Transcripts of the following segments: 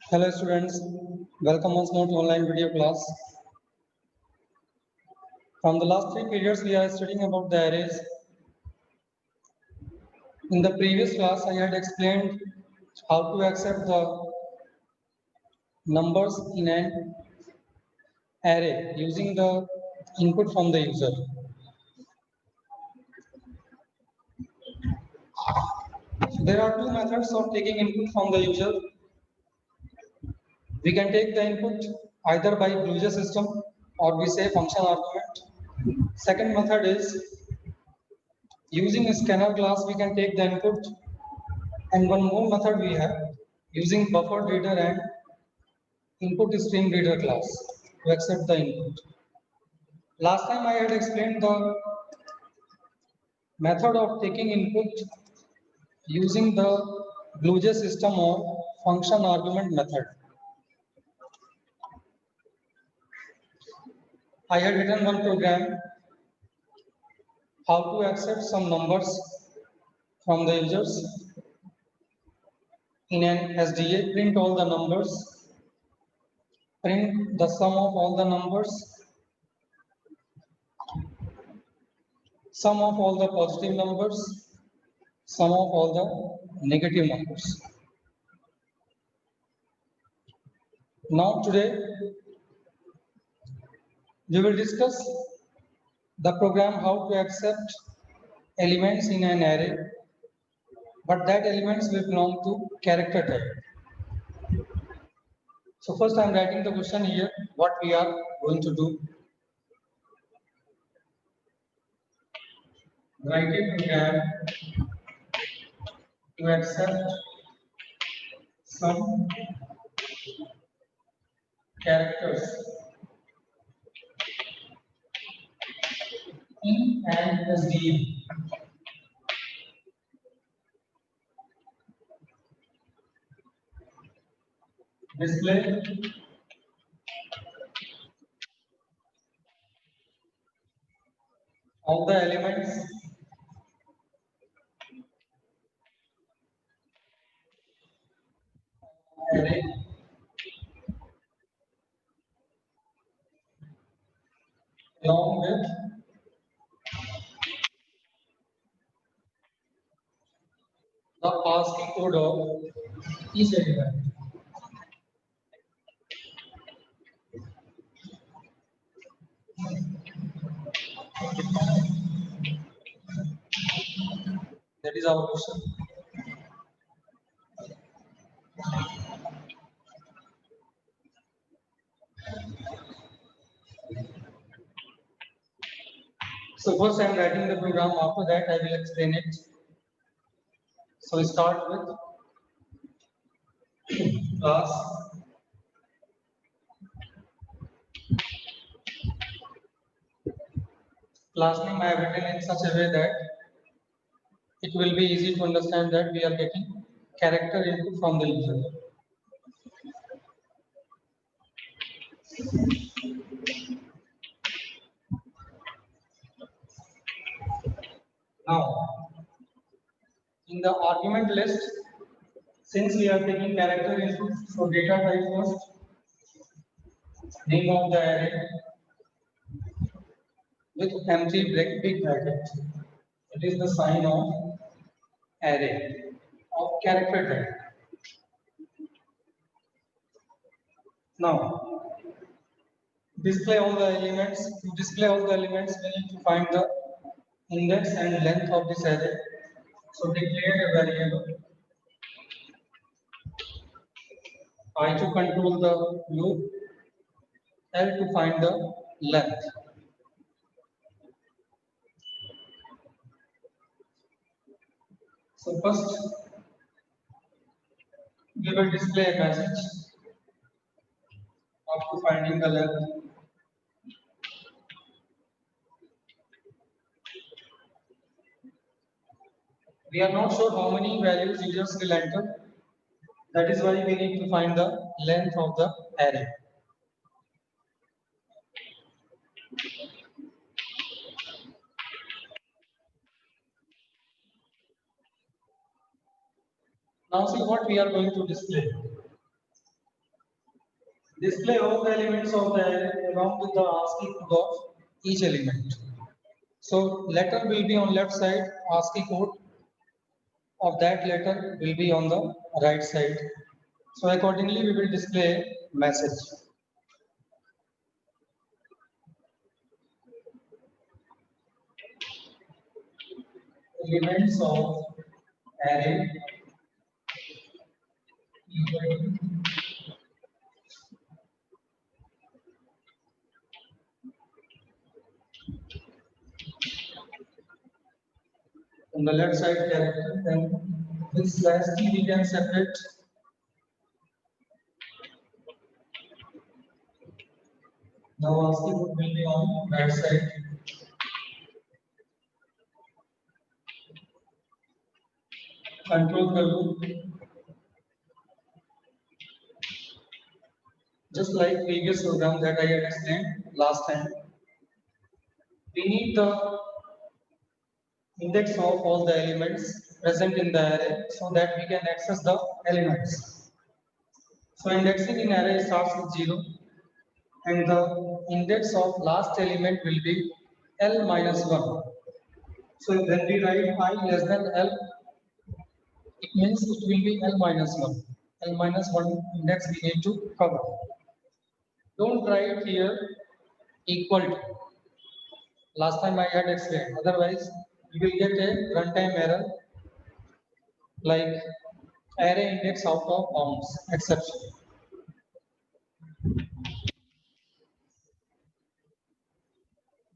Hello students, welcome once more to online video class. From the last three periods we are studying about the arrays. In the previous class I had explained how to accept the numbers in an array using the input from the user. So there are two methods of taking input from the user. We can take the input either by Bluetooth system or we say function argument. Second method is using a scanner class we can take the input, and one more method we have using buffer reader and input stream reader class to accept the input. Last time I had explained the method of taking input using the BlueJ system or function argument method. I had written one program how to accept some numbers from the users in an SDA, print all the numbers, print the sum of all the numbers, sum of all the positive numbers, sum of all the negative numbers. Now today we will discuss the program how to accept elements in an array, but that elements will belong to character type. So first I am writing the question here, what we are going to do. Write a program to accept some characters in an SDA. Display all the elements array along with the ASCII code of each element. That is our question. So first I am writing the program, after that I will explain it. So we start with class name I have written in such a way that it will be easy to understand that we are getting character input from the user. Now, in the argument list, since we are taking character input, so data type first, name of the array with empty big bracket. It is the sign of array of character type. Now, display all the elements. To display all the elements, we need to find the index and length of this array. So declare a variable I to control the loop, L to find the length. So first we will display a message after finding the length. We are not sure how many values users will enter. That is why we need to find the length of the array. Now see what we are going to display. Display all the elements of the array along with the ASCII code of each element. So letter will be on left side, ASCII code of that letter will be on the right side. So accordingly, we will display message. Elements of array equal to on the left side character, then with slash t we can separate the ASCII code will be on right side. Control कर लो. Just like previous program that I had explained last time, we need the index of all the elements present in the array so that we can access the elements. So indexing in array starts with 0 and the index of last element will be L minus 1. So when we write I less than L, it means it will be L minus 1. L minus 1 index we need to cover. Don't write here equal to. Last time I had explained. Otherwise, you will get a runtime error like array index out of bounds exception.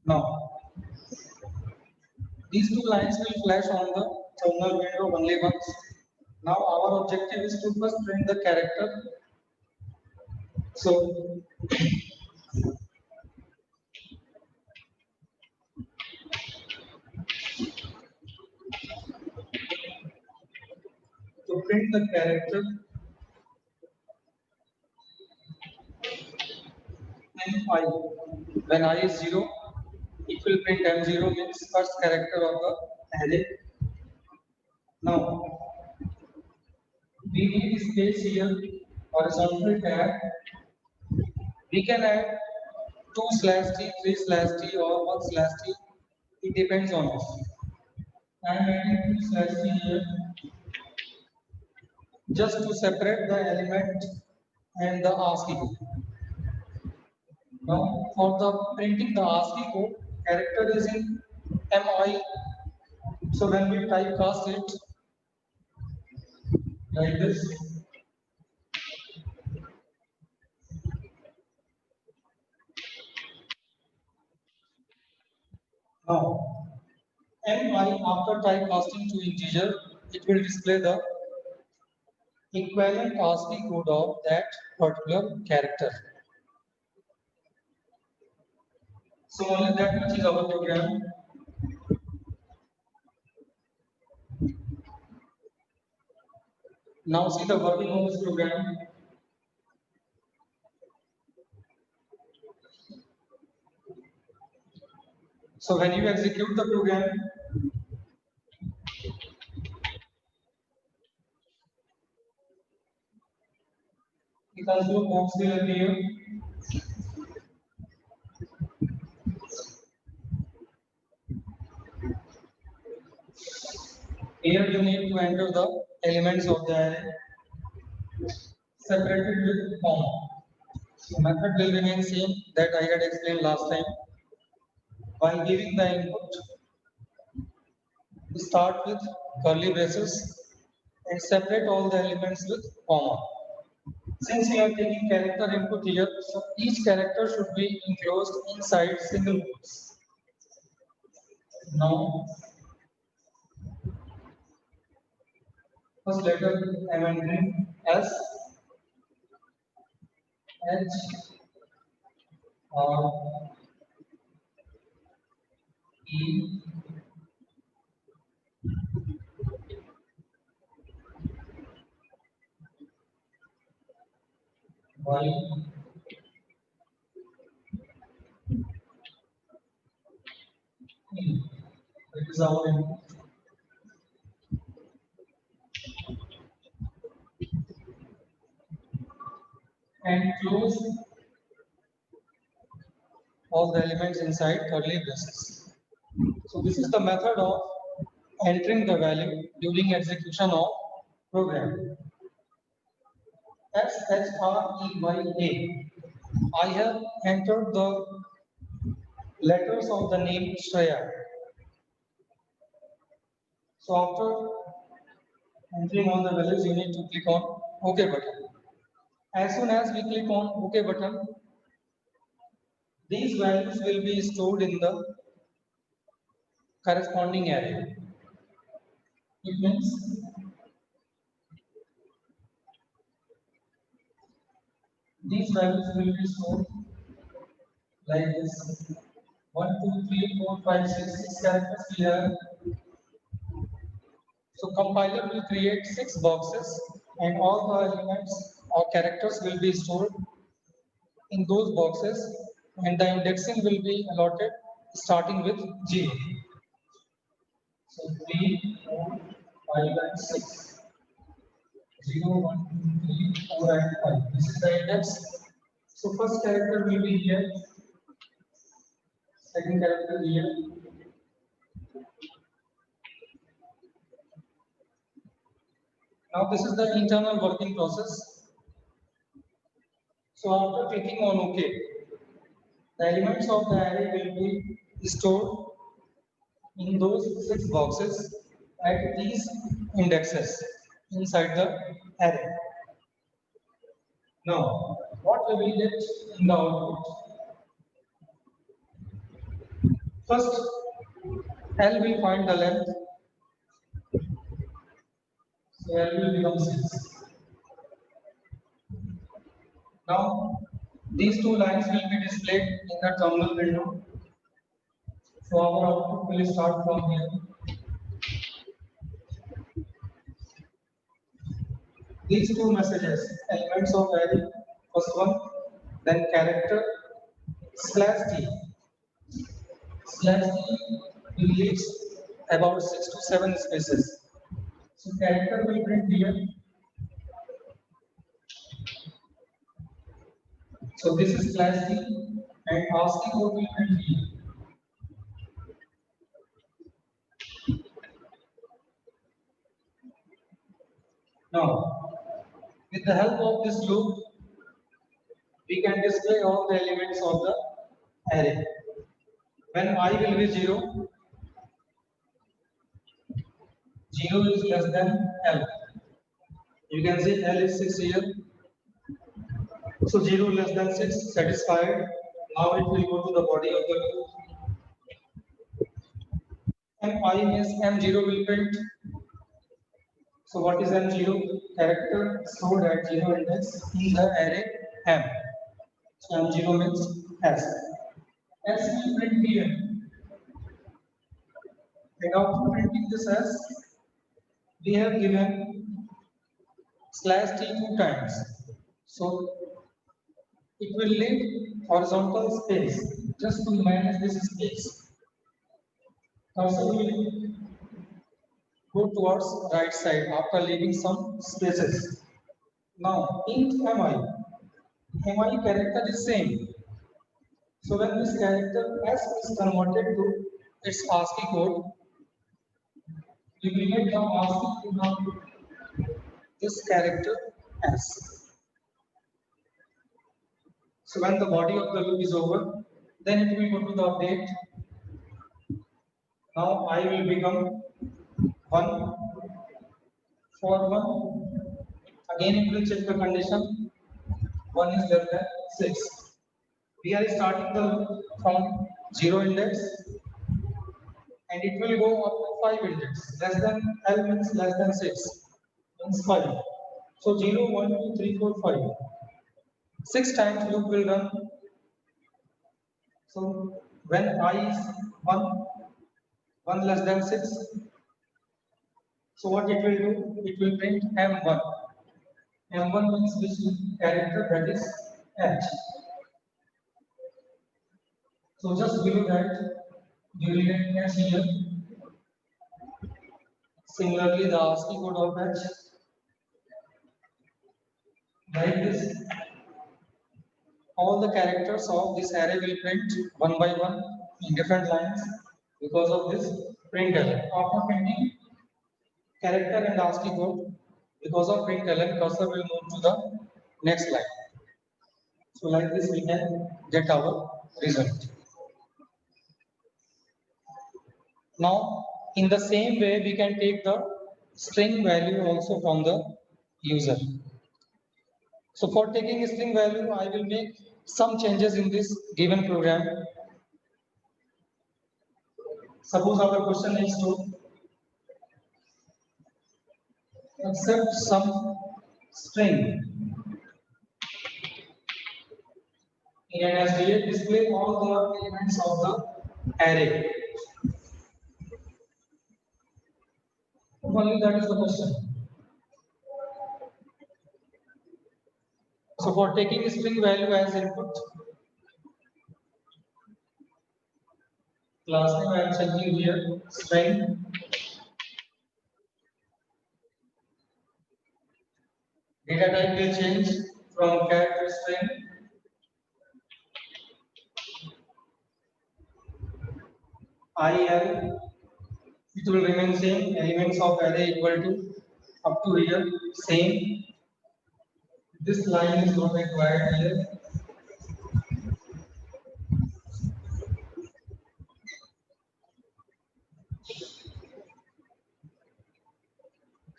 Now, these two lines will flash on the terminal window only once. Now, our objective is to first print the character. So, to print the character M5, when I is 0, it will print M0 means first character of the array. Now, we need space here, horizontal tag. We can add 2 slash t, 3 slash t, or 1 slash t. It depends on us. I am adding 2 slash t here just to separate the element and the ASCII code. Now, for the printing the ASCII code, character is in MI. So when we typecast it like this, now MI after typecasting to integer, it will display the equivalent ASCII code of that particular character. So only that much is our program. Now see the working of this program. So when you execute the program, the console box will appear. Here you need to enter the elements of the array separated with comma. So method will remain same that I had explained last time. While giving the input, start with curly braces and separate all the elements with comma. Since we are taking character input here, so each character should be enclosed inside single quotes. Now, first letter I am entering S, H, R, E, Y, E. That is our input. and close all the elements inside curly braces. So this is the method of entering the value during execution of program. SHREYA. I have entered the letters of the name Shreya. So after entering all the values, you need to click on OK button. As soon as we click on OK button, these values will be stored in the corresponding array. It means these values will be stored like this. 1, 2, 3, 4, 5, 6 characters we have. So compiler will create 6 boxes and all the elements or characters will be stored in those boxes and the indexing will be allotted starting with 0. So 3, 4, 5 and 6. 0, 1, 2, 3, 4 and 5. This is the index. So first character will be here, second character here. Now this is the internal working process. So after clicking on OK, the elements of the array will be stored in those 6 boxes at these indexes inside the array. Now, what we will get in the output? First, L will find the length. So L will become 6. Now, these two lines will be displayed in the terminal window. So our output will start from here. These two messages, elements of array, first one, then character, /t. /t will leaves about 6 to 7 spaces. So character will print here. So this is /t and ASCII code will print here. Now, with the help of this loop, we can display all the elements of the array. When I will be 0, 0 is less than L. You can see L is 6 here. So 0 less than 6 satisfied. Now it will go to the body of the loop. And I means M0 will print. So what is M0? Character stored at 0 index in the array M. So M0 means S. S will print here. And after printing this S, we have given /t 2 times. So it will leave horizontal space just to manage this space. Cursor will go towards right side after leaving some spaces. Now int mi character is same. So when this character S is converted to its ASCII code, we will get now ASCII code of this character S. So when the body of the loop is over, then it will go to the update. Now I will become 1 for 1. Again it will check the condition. 1 is less than 6. We are starting the loop from 0 index and it will go up to 5 index. Less than L means less than 6 means 5. So 0, 1, 2, 3, 4, 5. 6 times loop will run. So when I is 1 less than 6, so what it will do? It will print M1. M1 means which character, that is H. So just below that, you will get H here. Similarly, the ASCII code of H, like this. all the characters of this array will print one by one in different lines because of this println. After printing character and ASCII code, because of println, cursor will move to the next line. So like this we can get our result. Now in the same way we can take the string value also from the user. So for taking string value, I will make some changes in this given program. Suppose our question is to accept some string in an SDA, display all the elements of the array. Only that is the question. So for taking string value as input, class name I am changing here string. Data type will change from char to string. IL, it will remain same. Elements of array equal to up to here same. This line is not required here.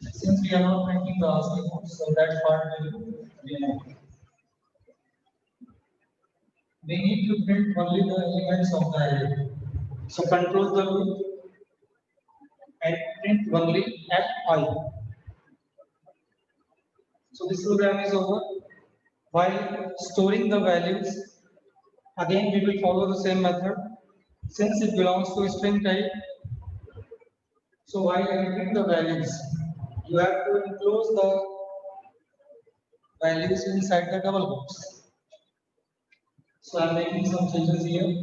Since we are not printing the ASCII code, so that part will remain. We need to print only the elements of the array. So control the loop and print only at I. So this program is over. While storing the values, again we will follow the same method. Since it belongs to string type, so while entering the values, you have to enclose the values inside the double box. So I am making some changes here.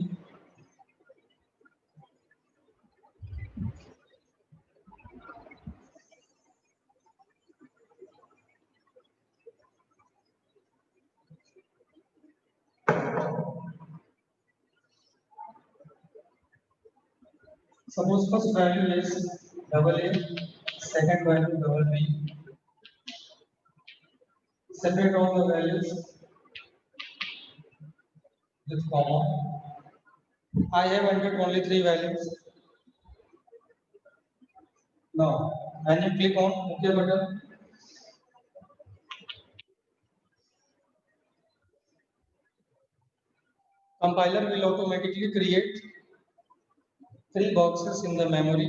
Suppose first value is double A, second value double B. Separate all the values with comma. I have entered only three values. Now, when you click on OK button, compiler will automatically create three boxes in the memory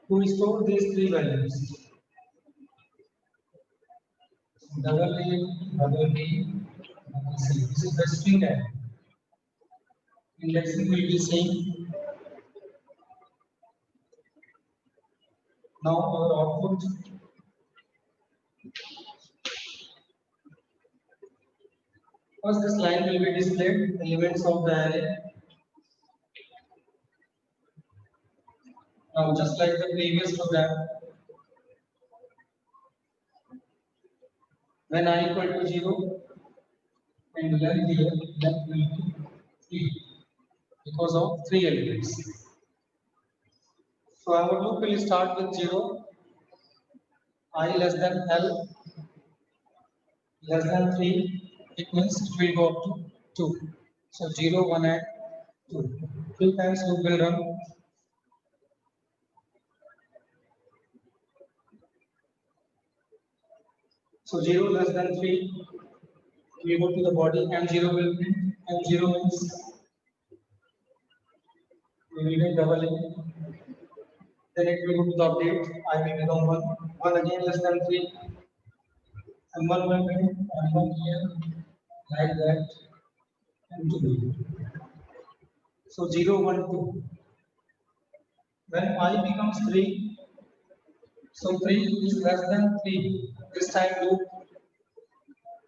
to store these three values. Double A, double B, double C. This is the string type. Indexing will be same. Now our output first this line will be displayed elements of the array. Now just like the previous program, when I equal to 0 and length here, length will be 3 because of 3 elements. So our loop will start with 0, I less than L less than 3, it means it will go up to 2. So 0, 1 and 2. 2 times loop will run. So 0 less than 3, we go to the body, M0 will print, M0 means we will get double A. Then it will go to the update, I will become 1, 1 again less than 3, and 1 will print, and 1 here, like that, and 2. So 0, 1, 2. When I becomes 3, so 3 is less than 3. This time loop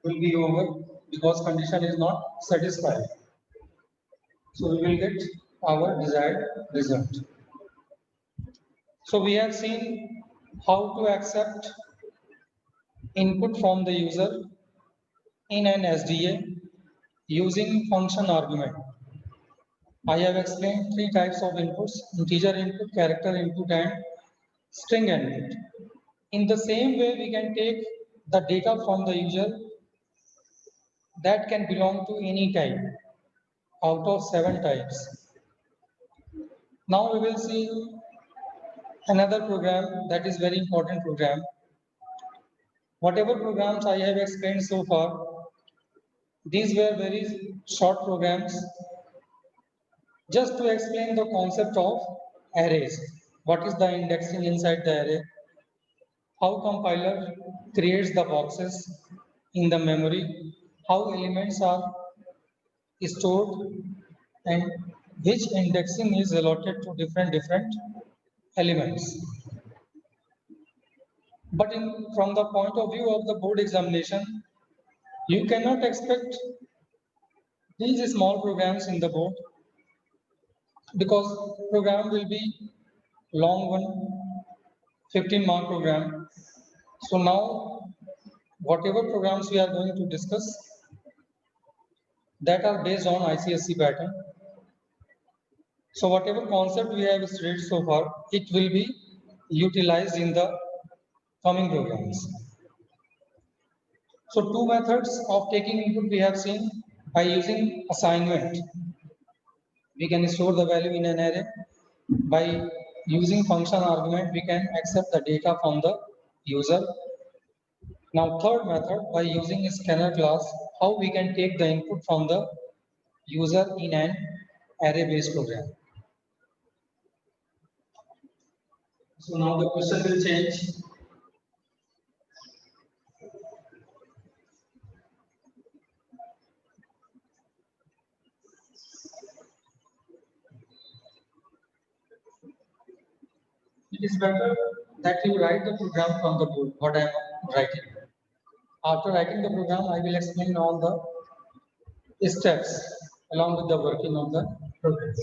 will be over because condition is not satisfied. So we will get our desired result. So we have seen how to accept input from the user in an SDA using function argument. I have explained three types of inputs: integer input, character input, and string input. In the same way, we can take the data from the user that can belong to any type out of 7 types. Now we will see another program that is very important program. Whatever programs I have explained so far, these were very short programs just to explain the concept of arrays. What is the indexing inside the array? How compiler creates the boxes in the memory, how elements are stored, and which indexing is allotted to different elements. But from the point of view of the board examination, you cannot expect these small programs in the board because program will be long one, 15-mark program. So now whatever programs we are going to discuss that are based on ICSE pattern. So whatever concept we have studied so far, it will be utilized in the coming programs. So two methods of taking input we have seen by using assignment. We can store the value in an array. By using function argument, we can accept the data from the user. Now third method, by using a scanner class, how we can take the input from the user in an array-based program. So now the question will change. It is better that you write the program from the board, what I am writing. After writing the program, I will explain all the steps along with the working of the program.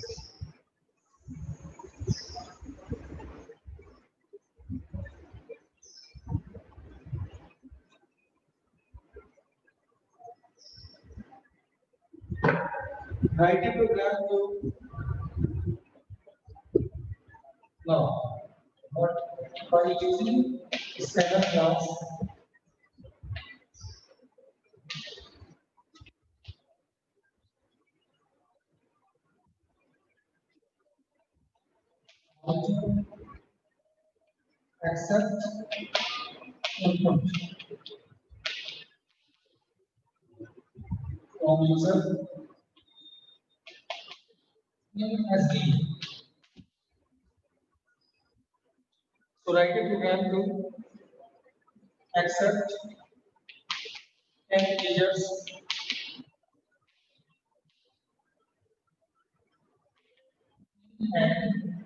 Write a program to now, but by using scanner class, accept input from user in SD. So write a program to accept 10 integers and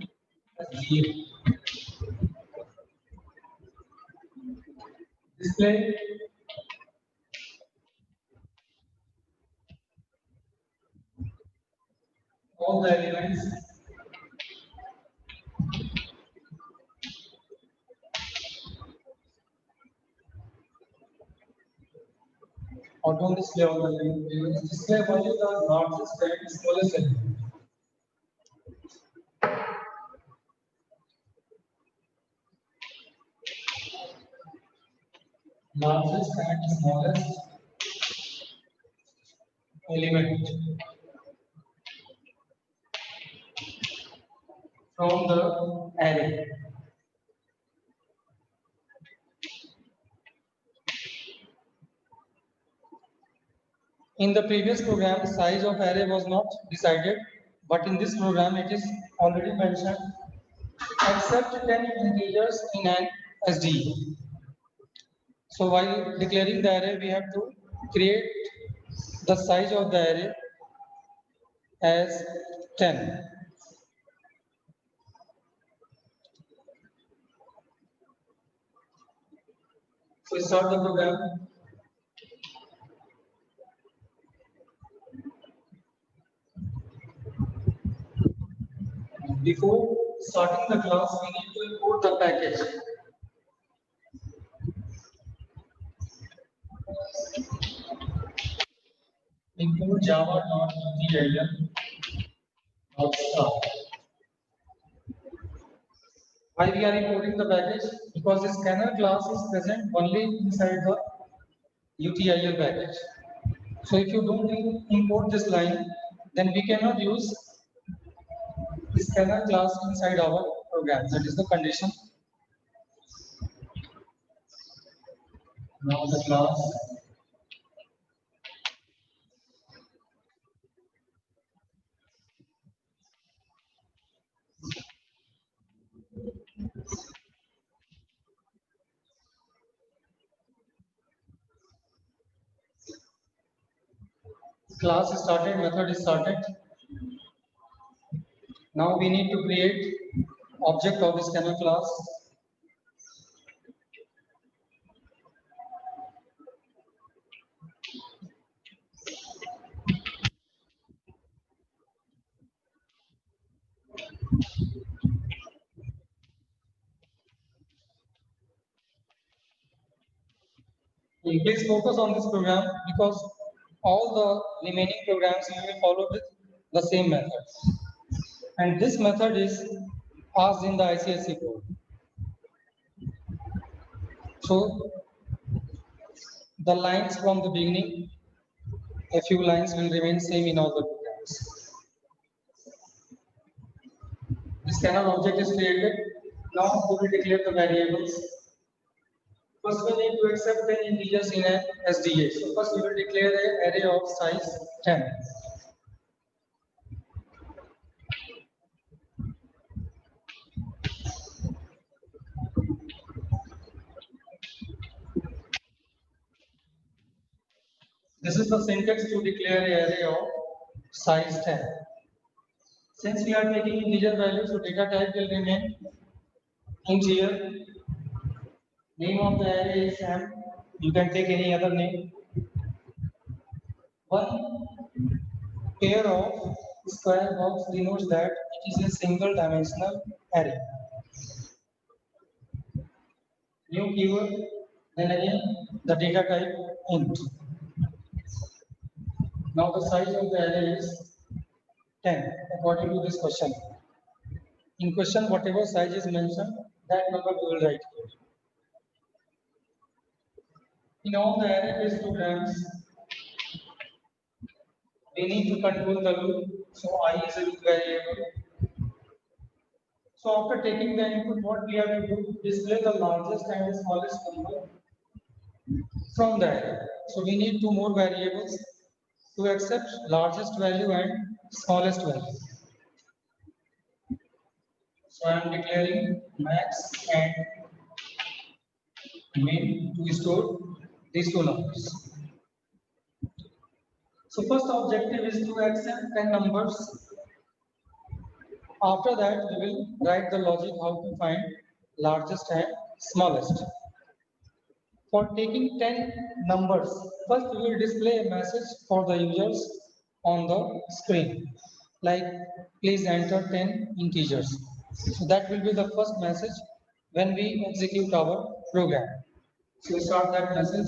SD. Display all the elements or don't display all the elements. Display only the largest and smallest element. Largest and smallest element from the array. In the previous program, size of array was not decided, but in this program it is already mentioned. Accept 10 integers in an SD. So while declaring the array, we have to create the size of the array as 10. So start the program. Before starting the class, we need to import the package. Include java.util.star. Why we are importing the package? Because the scanner class is present only inside the util package. So if you don't import this line, then we cannot use the scanner class inside our program. That is the condition. Now the class class is started, method is started. Now we need to create object of the scanner class. Please focus on this program because all the remaining programs you will follow with the same method. And this method is asked in the ICSE code. So the lines from the beginning, a few lines will remain same in all the programs. The scanner object is created. Now we will declare the variables. First, we need to accept 10 integers in an SDA. So first, we will declare an array of size 10. This is the syntax to declare an array of size 10. Since we are taking integer values, so data type will remain integer. Name of the array is Sam. You can take any other name. One pair of square box denotes that it is a single dimensional array. New keyword, then again the data type int. Now the size of the array is 10 according to this question. In question, whatever size is mentioned, that number we will write here. In all the array-based programs, we need to control the loop. So I is a loop variable. So after taking the input, what we have to do? Display the largest and the smallest number from the array. So we need two more variables to accept largest value and smallest value. So I am declaring max and min to store these two numbers. So first objective is to accept 10 numbers. After that, we will write the logic how to find largest and smallest. For taking 10 numbers, first we will display a message for the users on the screen, like please enter 10 integers. So that will be the first message when we execute our program. So start that message.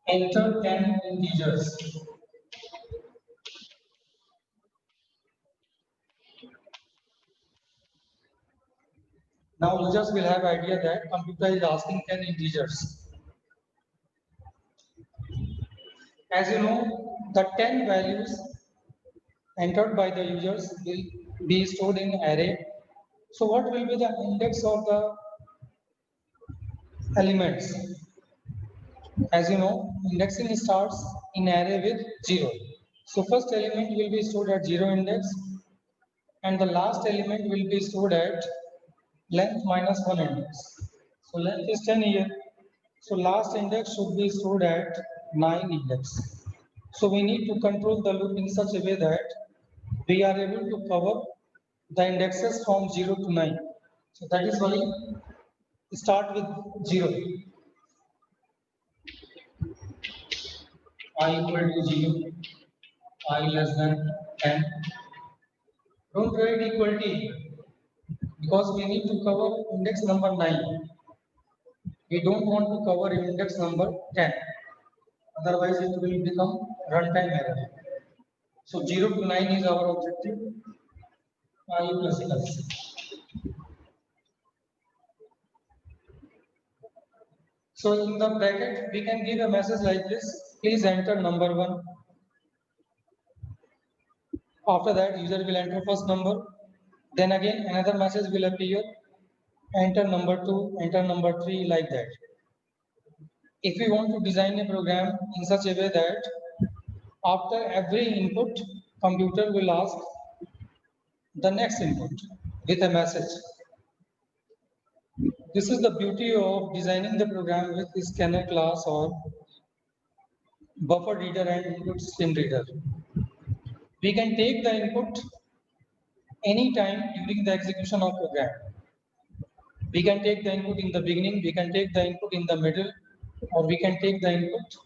Enter 10 integers. Now users will have idea that computer is asking 10 integers. As you know, the 10 values entered by the users will be stored in array. So what will be the index of the elements? As you know, indexing starts in array with 0. So first element will be stored at 0 index and the last element will be stored at length minus 1 index. So length is 10 here. So last index should be stored at 9 index. So we need to control the loop in such a way that we are able to cover the indexes from 0 to 9. So that is why we start with 0. I equal to 0, I less than 10. Don't write equal to. because we need to cover index number 9. We don't want to cover index number 10. Otherwise, it will become runtime error. So 0 to 9 is our objective. I plus plus. So in the bracket, we can give a message like this: please enter number 1. After that, user will enter first number. Then again, another message will appear: enter number 2, enter number 3, like that. If we want to design a program in such a way that after every input, computer will ask the next input with a message. This is the beauty of designing the program with the scanner class or buffer reader and input stream reader. We can take the input anytime during the execution of program. We can take the input in the beginning, we can take the input in the middle, or we can take the input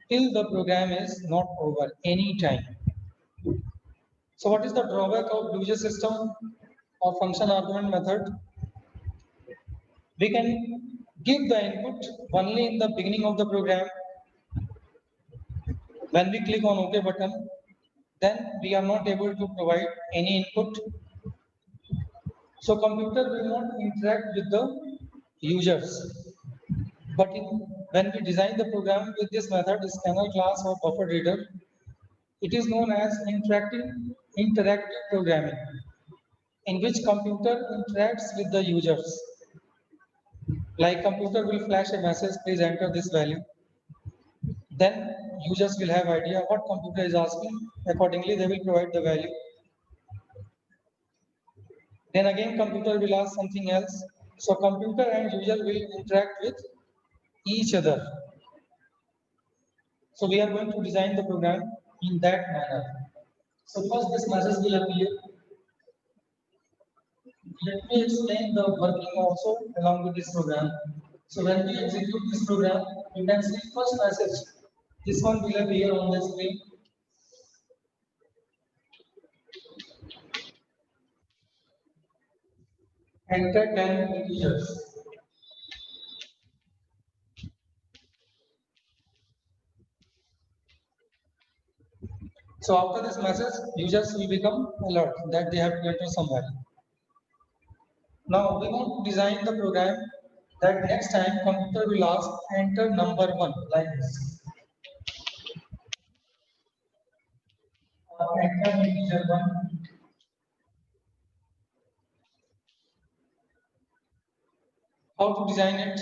till the program is not over anytime. So what is the drawback of BlueJ system or function argument method? We can give the input only in the beginning of the program. When we click on OK button, then we are not able to provide any input. So computer will not interact with the users. But when we design the program with this method, scanner class or buffer reader, it is known as interactive programming, in which computer interacts with the users. Like computer will flash a message, please enter this value. Then users will have idea what computer is asking. Accordingly, they will provide the value. Then again, computer will ask something else. So computer and user will interact with each other. So we are going to design the program in that manner. So first this message will appear. Let me explain the working also along with this program. So when we execute this program, you can see first message. This one will appear on the screen. Enter 10 integers. So after this message, users will become alert that they have to enter some value. Now we want to design the program that next time computer will ask enter number 1 like this. Enter integer 1. How to design it?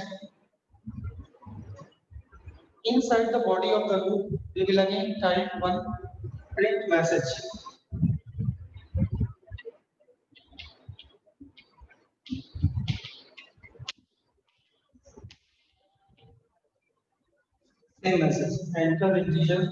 Inside the body of the loop, we will again type one print message. Same message. Enter integer.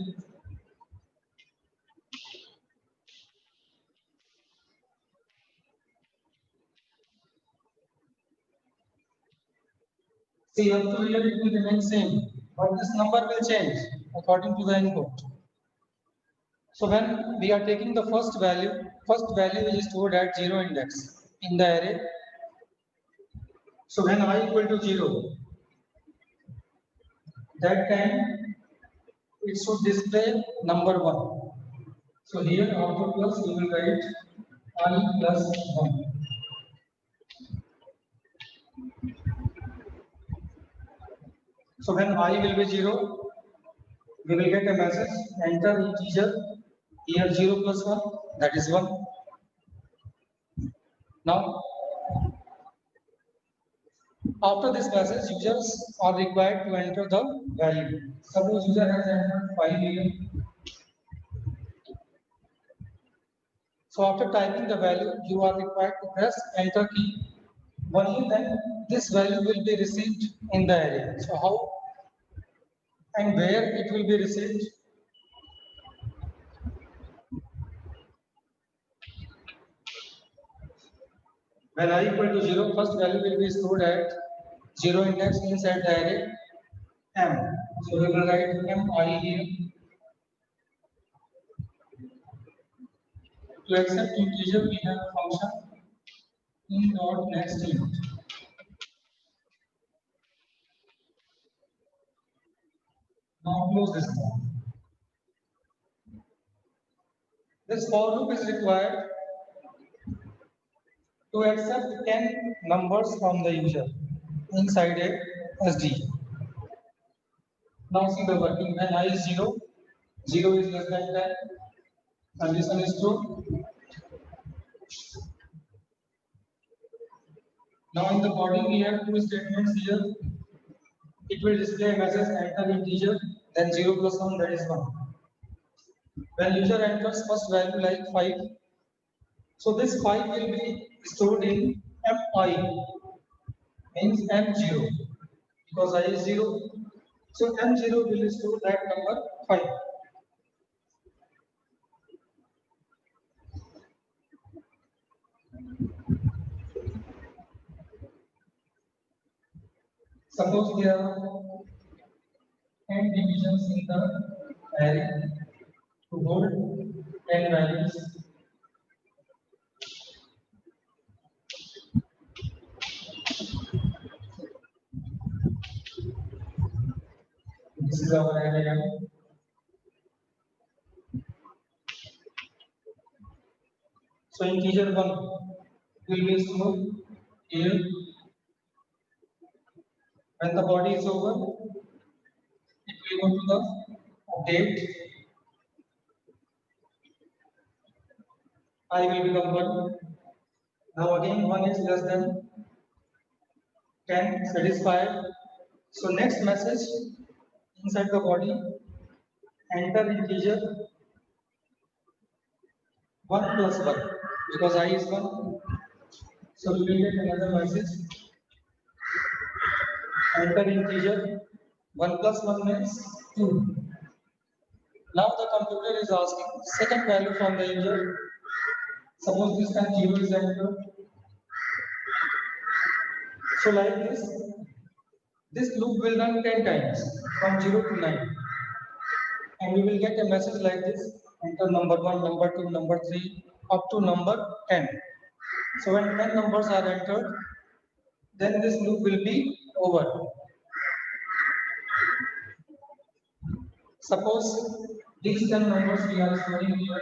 See, up to here it will remain same, but this number will change according to the input. So when we are taking the first value is stored at 0 index in the array. So when I equal to 0, that time it should display number 1. So here after plus we will write I plus 1. So when I will be 0, we will get a message, enter integer, here 0 plus 1, that is 1. Now, after this message, users are required to enter the value. Suppose user has entered 5 here. So after typing the value, you are required to press enter key. Only then this value will be received in the array. So how and where it will be received? When I equal to 0, first value will be stored at 0 index inside the array m. So we will write mi here. To accept integer, we have a function in dot next int. Now close this one. This for loop is required to accept 10 numbers from the user inside a SDE. Now see the working. When I is 0, 0 is less than 10, condition is true. Now in the body we have two statements here. It will display a message enter integer, then 0 plus 1, that is 1. When user enters first value like 5, so this 5 will be stored in MI, means M0, because I is 0. So M0 will store that number 5. Suppose there are 10 divisions in the array to hold 10 values. This is our array. So integer 1 will be stored here. When the body is over, it will go to the update. I will become 1. Now again 1 is less than 10, satisfied. So next message inside the body, enter integer 1 plus 1, because I is 1. So we will get another message, enter integer 1 plus 1 means 2. Now the computer is asking second value from the user. Suppose this time 0 is entered. So like this loop will run 10 times from 0 to 9. And we will get a message like this, enter number 1, number 2, number 3, up to number 10. So when 10 numbers are entered, then this loop will be over. Suppose these 10 numbers we are storing here.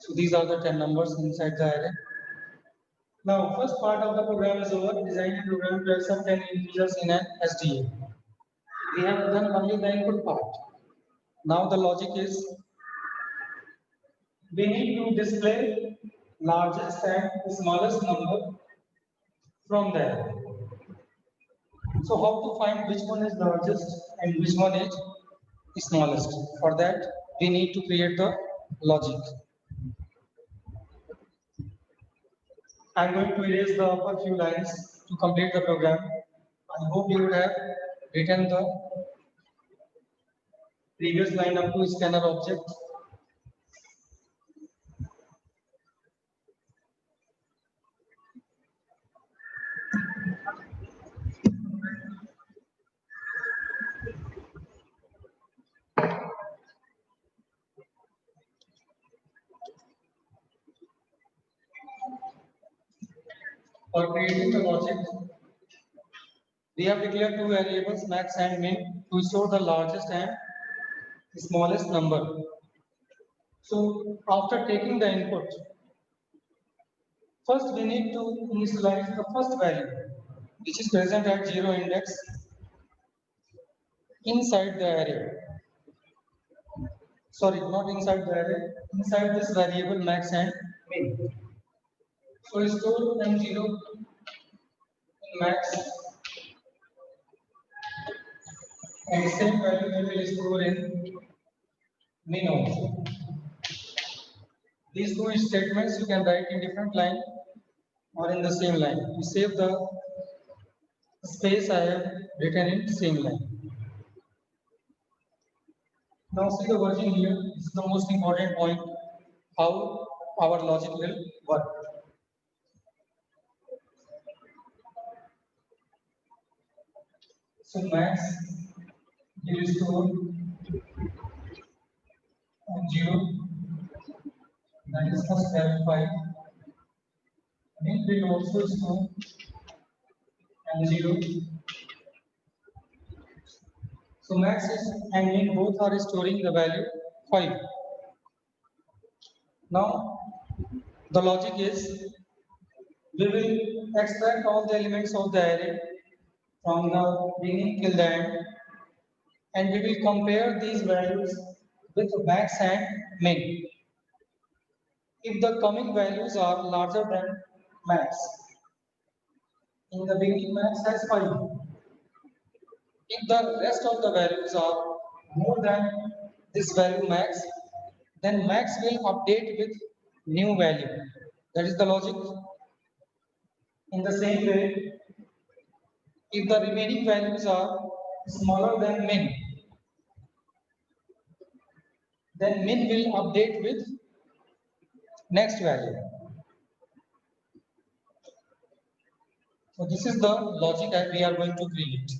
So these are the 10 numbers inside the array. Now, first part of the program is over. Design a program to accept 10 integers in an SDA. We have done only the input part. Now the logic is we need to display largest and smallest number from there. So how to find which one is largest and which one is smallest? For that, we need to create the logic. I'm going to erase the upper few lines to complete the program. I hope you would have written the previous line up to scanner object. For creating the logic, we have declared two variables, max and min, to store the largest and smallest number. So after taking the input, first we need to initialize the first value, which is present at 0 index inside the array. Sorry, not inside the array, inside this variable max and min. So store m0 in max, and same value we will store in min also. These two statements you can write in different line or in the same line. You save the space I have written in same line. Now see the version here. This is the most important point. How our logic will work. So max will store 0. That is first verified. Min will also store M0. So max is and min both are storing the value 5. Now the logic is we will extract all the elements of the array from the beginning till the end, and we will compare these values with max and min. If the coming values are larger than max, in the beginning max has 5. If the rest of the values are more than this value max, then max will update with new value. That is the logic. In the same way, if the remaining values are smaller than min, then min will update with next value. So this is the logic that we are going to create.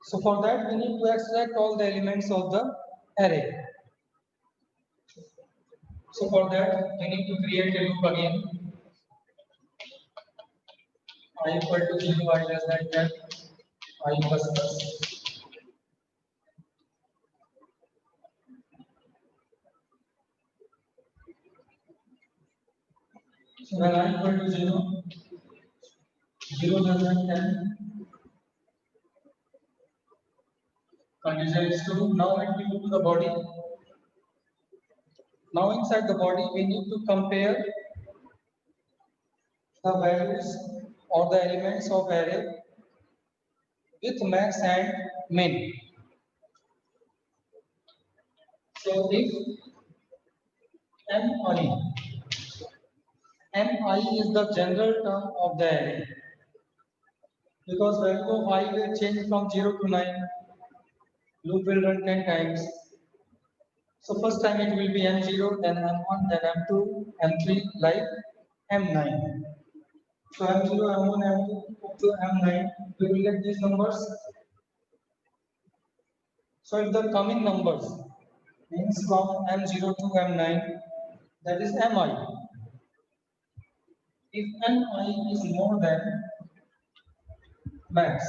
So for that we need to extract all the elements of the array. So for that we need to create a loop again. I equal to 0, I less than 10, I plus plus. So when I equal to 0, 0 less than 10, condition is true. Now when we move to the body, now inside the body we need to compare the values or the elements of array with max and min. So if mi is the general term of the array, because value of I will change from 0 to 9, loop will run 10 times. So first time it will be M0, then M1, then M2, M3, like M9. So M0, M1, M2 up to M9, we will get these numbers. So if the coming numbers means from M0 to M9, that is Mi. If Mi is more than max,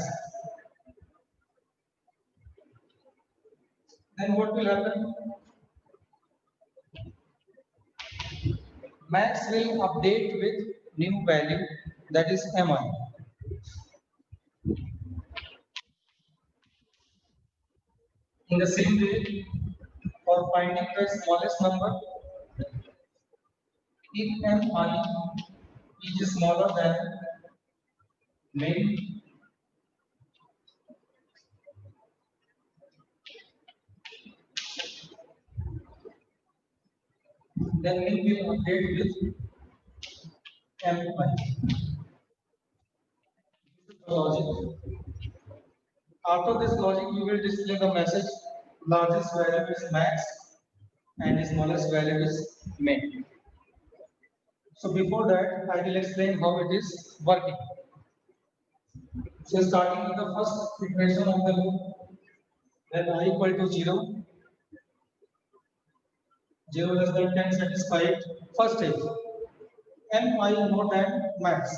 then what will happen? Max will update with new value, that is Mi. In the same way, for finding the smallest number, if Mi is smaller than min, then min will update with Mi. Logic. After this logic, we will display the message largest value is max and smallest value is min. So before that, I will explain how it is working. So starting with the first iteration of the loop, when I equal to 0, 0 less than 10 satisfied, first stage, Mi more than max.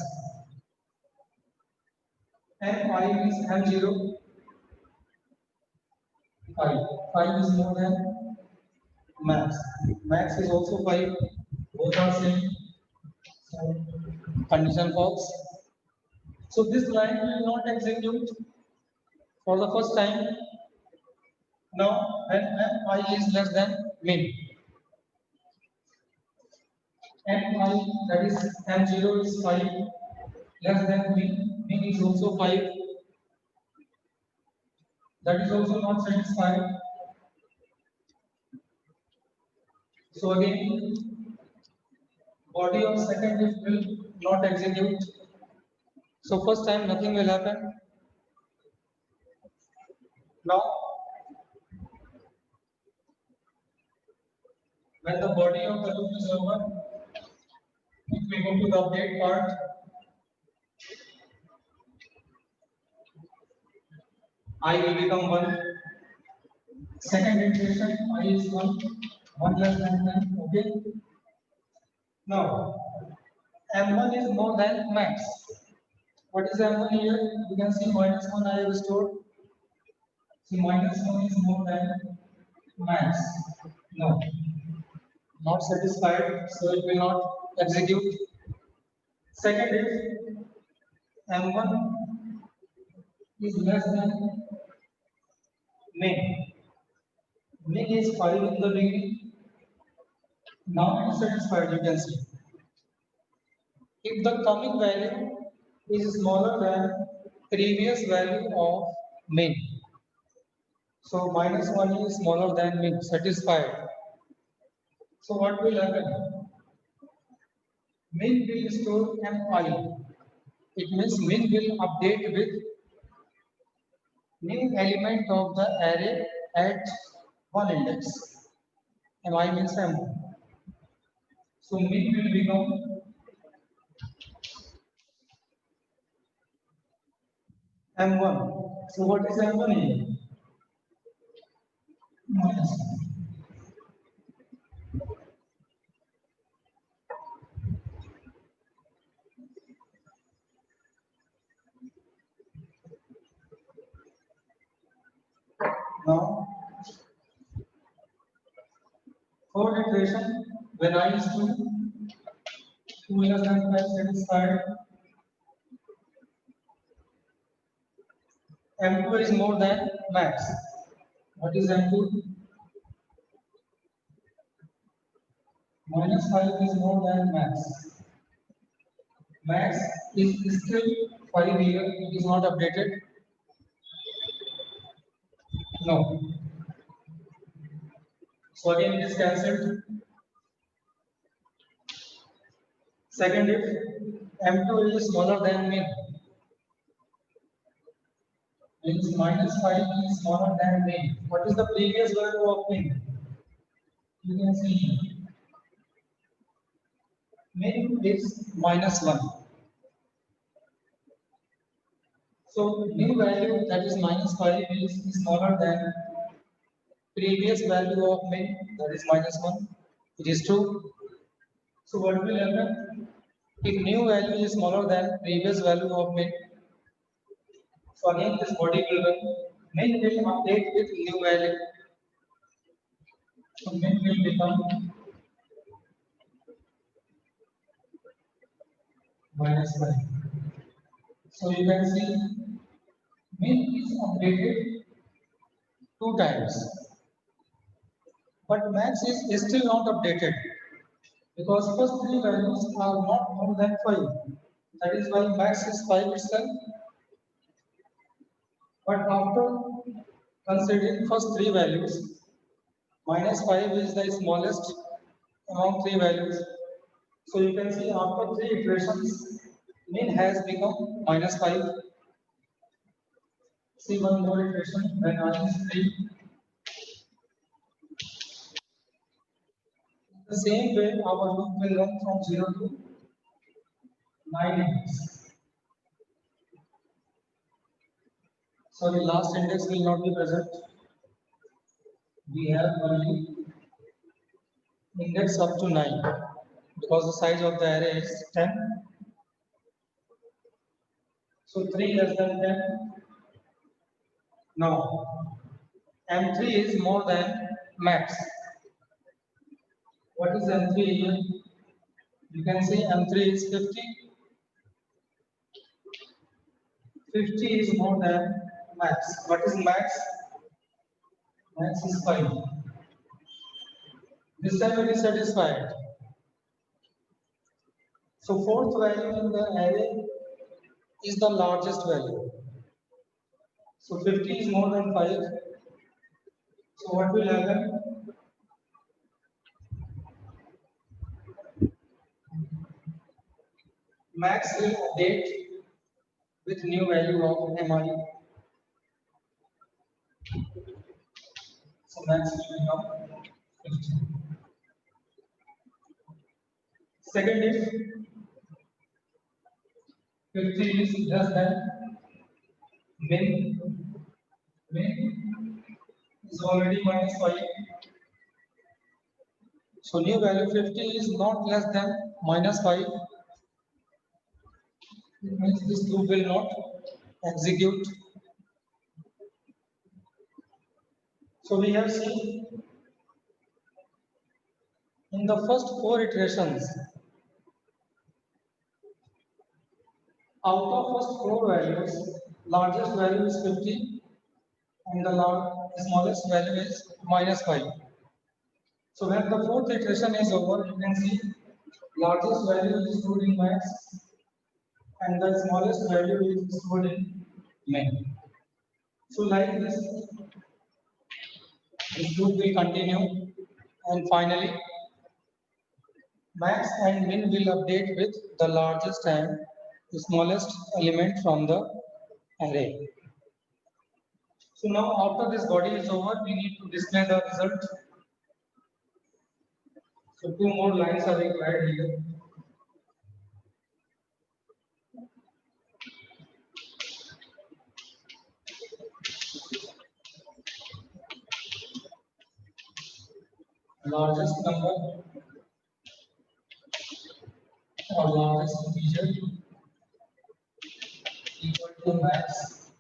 Mi means M0, 5. 5 is more than max. Max is also 5. Both are same. So condition false. So this line will not execute for the first time. Now when Mi is less than min. Mi, that is M0 is 5, less than min. Min is also 5. That is also not satisfied. So again, body of second if will not execute. So first time nothing will happen. Now, when the body of the loop is over, if we go to the update part, I will become 1. Second iteration, I is 1, 1 less than 10, okay? Now, M1 is more than max. What is M1 here? You can see minus 1 I have stored. So minus 1 is more than max. No, not satisfied, so it will not execute. Second is M1 is less than min. Min is 5 in the beginning. Now it is satisfied, you can see. If the coming value is smaller than previous value of min, so minus 1 is smaller than min, satisfied. So what will happen? Min will store mi. It means min will update with new element of the array at one index. Mi means m1. So min will become m1. So what is m1 here? Minus 1. Now, for iteration, when I is 2, 2 less than 5 satisfied, m2 is more than max. What is m2? Minus 5 is more than max. Max is still 5 here, it is not updated. No. So again it is cancelled. Second, if m2 is smaller than min, means minus 5 is smaller than min. What is the previous value of min? You can see min is minus 1. So new value that is minus 5 is smaller than previous value of min, that is minus 1. It is true. So what will happen? If new value is smaller than previous value of min, so again this body will run. Min will update with new value. So min will become minus 5. So you can see min is updated 2 times. But max is still not updated because first 3 values are not more than 5. That is why max is 5 itself. But after considering first 3 values, minus 5 is the smallest among 3 values. So you can see after 3 iterations, min has become minus 5. See one more iteration when I is 3. The same way our loop will run from 0 to 9 index. So the last index will not be present. We have only index up to 9 because the size of the array is 10. So 3 less than 10. Now M3 is more than max. What is M3 here? You can say M3 is 50. 50 is more than max. What is max? Max is 5. This time it is satisfied. So fourth value in the array is the largest value. So 50 is more than 5. So what will happen? Max will update with new value of mi. max will become 50. Second, if 50 is less than min is already minus 5. So new value 50 is not less than minus 5. It means this loop will not execute. So we have seen in the first 4 iterations, out of first 4 values, largest value is 50 and the smallest value is minus 5. So when the 4th iteration is over, you can see largest value is stored in max and the smallest value is stored in min. So like this loop will continue, and finally max and min will update with the largest and the smallest element from the array. So now after this body is over, we need to display the result. So 2 more lines are required here. Largest number or largest integer equal to max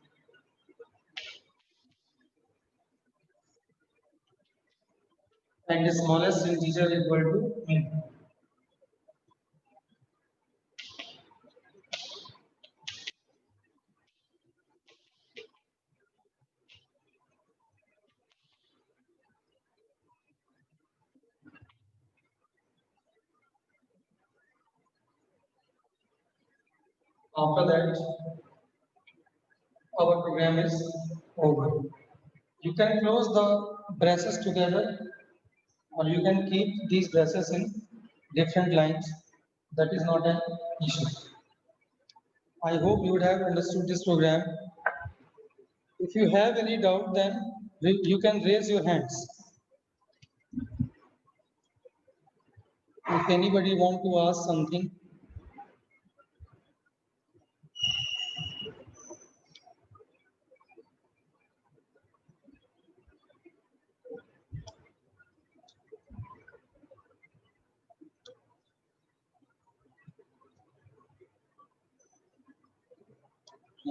and the smallest integer equal to min. After that, our program is over. You can close the braces together or you can keep these braces in different lines. That is not an issue. I hope you would have understood this program. If you have any doubt, then you can raise your hands. If anybody want to ask something.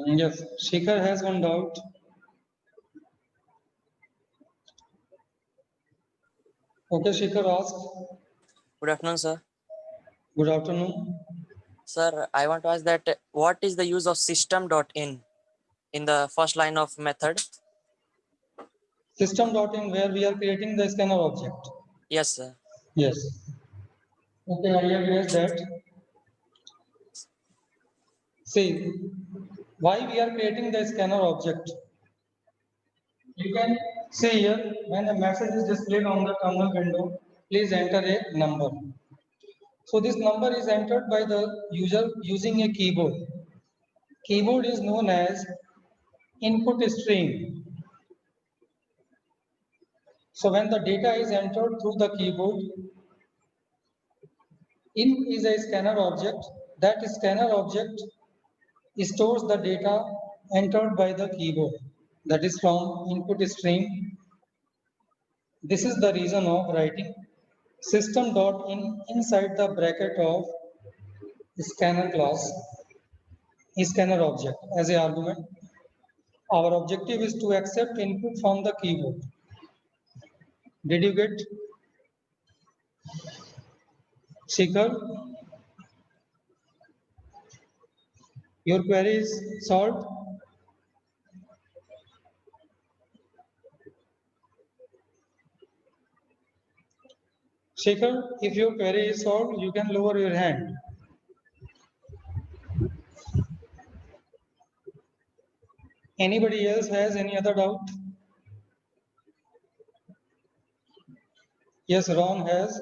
Yes, Shikhar has one doubt. Okay, Shikhar, ask. Good afternoon, sir. Good afternoon. Sir, I want to ask that what is the use of system.in in the first line of method? System.in, where we are creating the scanner object. Yes, sir. Yes. Okay, I have raised that. See, why we are creating the scanner object? You can see here, when a message is displayed on the terminal window, please enter a number. So this number is entered by the user using a keyboard. Keyboard is known as input stream. So when the data is entered through the keyboard, in is a scanner object. That scanner object stores the data entered by the keyboard. That is from input stream. This is the reason of writing system.in inside the bracket of scanner class, scanner object as a argument. Our objective is to accept input from the keyboard. Did you get? Shikhar, your query is solved? Shikhar, if your query is solved, you can lower your hand. Anybody else has any other doubt? Yes, Ron has.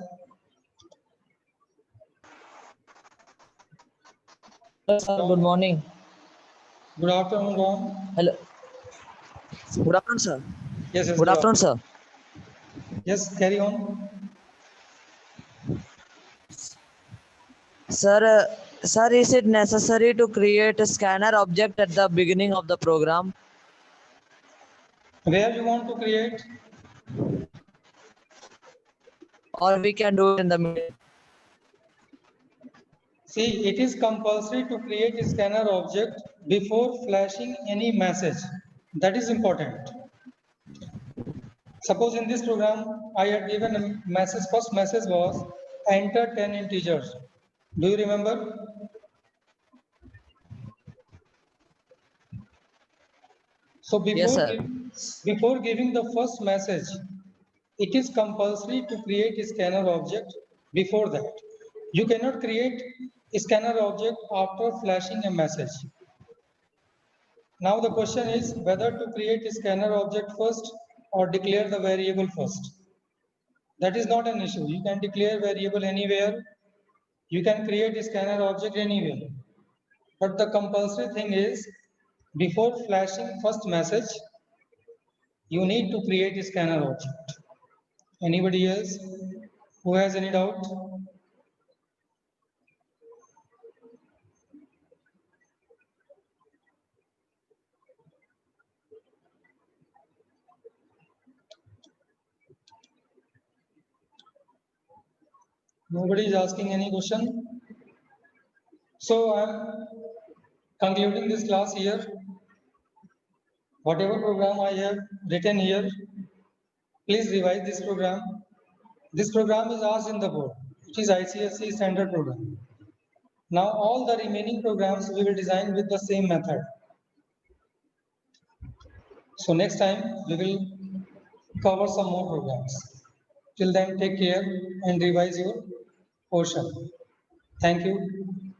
Sir, good morning. Good afternoon, Ron. Hello. Good afternoon, sir. Yes, Good afternoon, sir. Yes, carry on. Sir, is it necessary to create a scanner object at the beginning of the program? Where you want to create? Or we can do it in the middle? See, it is compulsory to create a scanner object before flashing any message. That is important. Suppose in this program, I had given a message, first message was enter 10 integers. Do you remember? So Yes, sir. before giving the first message, it is compulsory to create a scanner object before that. You cannot create a scanner object after flashing a message. Now the question is whether to create a scanner object first or declare the variable first. That is not an issue. You can declare variable anywhere. You can create a scanner object anywhere. But the compulsory thing is before flashing first message, you need to create a scanner object. Anybody else who has any doubt? Nobody is asking any question. So I'm concluding this class here. Whatever program I have written here, please revise this program. This program is asked in the board. It is ICSE standard program. Now all the remaining programs we will design with the same method. So next time we will cover some more programs. Till then, take care and revise your portion. Thank you.